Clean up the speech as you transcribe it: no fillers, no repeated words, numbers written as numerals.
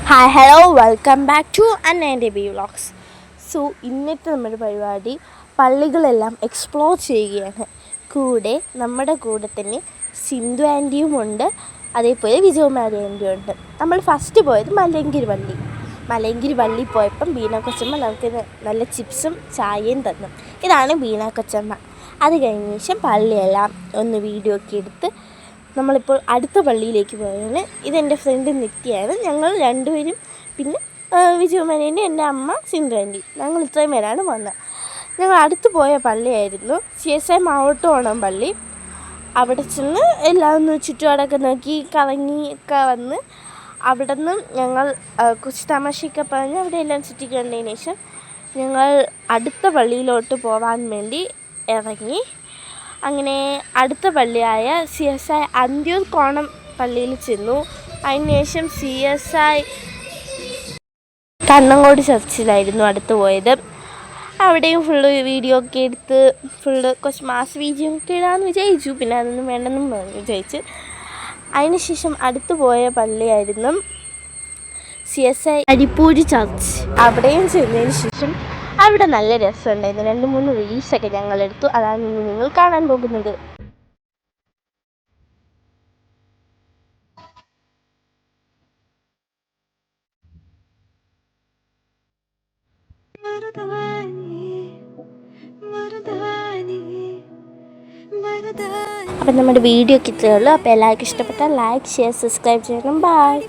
Hi hello welcome back to അന്നേൻ്റെ ബി vlogs. So ഇന്നത്തെ നമ്മുടെ പരിപാടി പള്ളികളെല്ലാം എക്സ്പ്ലോർ ചെയ്യുകയാണ്. നമ്മുടെ കൂടെ തന്നെ സിന്ധു ആൻറ്റിയും ഉണ്ട്, അതേപോലെ വിജയകുമാരി ആൻറ്റിയും ഉണ്ട്. നമ്മൾ ഫസ്റ്റ് പോയത് മലയങ്കിരി പള്ളി പോയപ്പം ബീന കൊച്ചമ്മ നമുക്ക് നല്ല ചിപ്സും ചായയും തന്നു. ഇതാണ് ബീന കൊച്ചമ്മ. അത് കഴിഞ്ഞ ശേഷം പള്ളിയെല്ലാം ഒന്ന് വീഡിയോ ഒക്കെ എടുത്ത് നമ്മളിപ്പോൾ അടുത്ത പള്ളിയിലേക്ക് പോയാണ്. ഇതെൻ്റെ ഫ്രണ്ട് നിത്യയാണ്. ഞങ്ങൾ രണ്ടുപേരും പിന്നെ വിജയകുമാരീൻ്റെ എൻ്റെ അമ്മ സിന്ധു ആൻറ്റി, ഞങ്ങൾ ഇത്രയും പേരാണ് വന്നത്. ഞങ്ങൾ അടുത്ത് പോയ പള്ളിയായിരുന്നു CSI മാവട്ടോണം പള്ളി. അവിടെ ചെന്ന് എല്ലാം ഒന്ന് ചുറ്റുപാടൊക്കെ നോക്കി കറങ്ങി ഒക്കെ വന്ന് അവിടെ നിന്ന് ഞങ്ങൾ കുറച്ച് തമാശയൊക്കെ പറഞ്ഞ് അവിടെ എല്ലാം ചുറ്റിക്കണ്ടതിന് ശേഷം ഞങ്ങൾ അടുത്ത പള്ളിയിലോട്ട് പോകാൻ വേണ്ടി ഇറങ്ങി. അങ്ങനെ അടുത്ത പള്ളിയായ CSI അന്തിയൂർ കോണം പള്ളിയിൽ ചെന്നു. അതിനുശേഷം CSI കണ്ണങ്കോട് ചർച്ചിലായിരുന്നു അടുത്ത് പോയത്. അവിടെയും ഫുള്ള് വീഡിയോ ഒക്കെ എടുത്ത് കുറച്ച് മാസ് വീഡിയോ ഒക്കെ ഇടാമെന്ന് വിചാരിച്ചു. പിന്നെ അതൊന്നും വേണ്ടെന്നും വിചാരിച്ച് അതിനുശേഷം അടുത്ത് പോയ പള്ളിയായിരുന്നു CSI അരിപ്പൂര് ചർച്ച്. അവിടെയും ചെന്നതിന് ശേഷം അവിടെ നല്ല രസമുണ്ടായിരുന്നു. 2-3 റീൽസൊക്കെ ഞങ്ങളെടുത്തു. അതാണ് നിങ്ങൾ കാണാൻ പോകുന്നത്. അപ്പം നമ്മുടെ വീഡിയോ ഒക്കെ ഇത്രയേ ഉള്ളൂ. അപ്പോൾ എല്ലാവർക്കും ഇഷ്ടപ്പെട്ടാൽ ലൈക്ക്, ഷെയർ, സബ്സ്ക്രൈബ് ചെയ്യണം. ബൈ.